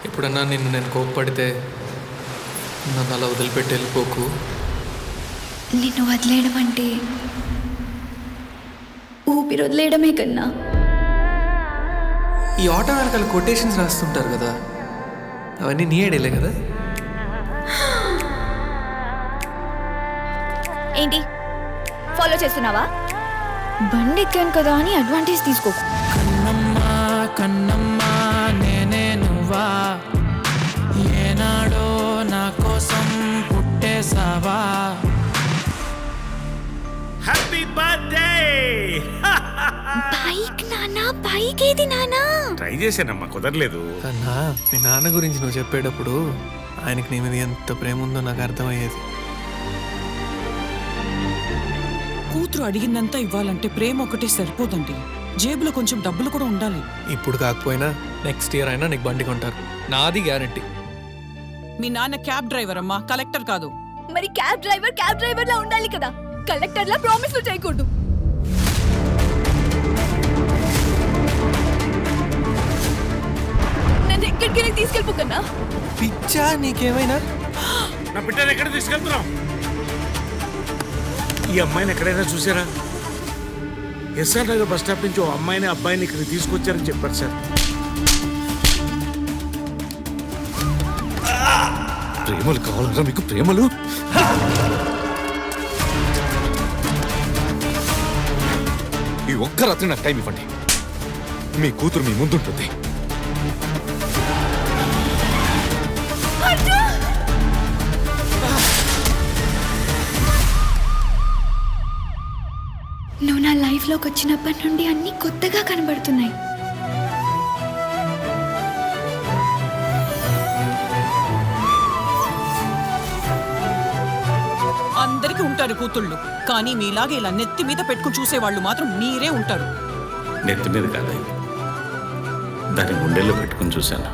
ఎప్పుడన్నా నేను కోప్పడితే నన్ను అలా వదిలిపెట్టి వెళ్ళిపోకు. నిన్ను వదిలేయడం అంటే ఊపిరి వదిలేయడమే కన్నా. ఈ ఆటో వెనకాల కొటేషన్స్ రాస్తుంటారు కదా, అవన్నీ నీ ఐడియాలే కదా? ఏంటి ఫాలో చేస్తున్నావా? బండి ఎక్కాను కదా అని అడ్వాంటేజ్ తీసుకోకు. కన్నమ్మా కన్నమ్మా నేనే నువ్వా, ఏనాడో నా కోసం పుట్టేసావా. Happy birthday. బైక్ నానా, బైక్ ఏది నానా? ట్రై చేశానమ్మా, కుదరలేదు. కన్నా మీ నాన్న గురించి నువ్వు చెప్పేటప్పుడు ఆయనకి నీ మీద ఎంత ప్రేమ ఉందో నాకు అర్థమయ్యేది. కూతురు అడిగిందంతా ఇవ్వాలంటే ప్రేమ ఒకటే సరిపోదండి, జేబులో కొంచెం డబ్బులు కూడా ఉండాలి. ఇప్పుడు కాకపోయినా నెక్స్ట్ ఇయర్ అయినా నీకు బండి కొంటారు, నాది గ్యారంటీ. మీ నాన్న క్యాబ్ డ్రైవర్ అమ్మా, కలెక్టర్ కాదు. మరి క్యాబ్ డ్రైవర్ లా ఉండాలి కదా, కలెక్టర్ లా ప్రామిస్లు చేయకూడదు. నన్ను ఎక్కడికి తీసుకెళ్ళిపోకన్నా. పిచ్చా నీకేమైనా? నా బిడ్డను ఎక్కడ తీసుకెళ్తున్నావు? ఈ అమ్మాయిని ఎక్కడైనా చూసారా? ఎస్ఆర్ నగర్ బస్ స్టాప్ నుంచి ఓ అమ్మాయిని అబ్బాయిని ఇక్కడ తీసుకొచ్చారని చెప్పారు సార్. ప్రేమలు కావాలరా మీకు? ప్రేమలు ఈ ఒక్క రాత్రి నాకు టైం ఇవ్వండి, మీ కూతురు మీ ముందుంటుంది. నువ్వు నా లైఫ్లోకి వచ్చినప్పటి నుండి అన్నీ కొత్తగా కనబడుతున్నాయి. అందరికీ ఉంటారు కూతుళ్ళు, కానీ మీలాగే ఇలా నెత్తి మీద పెట్టుకుని చూసేవాళ్ళు మాత్రం మీరే ఉంటారు. నెత్తి మీద కాదు, దాని గుండెల్లో పెట్టుకుని చూశాను.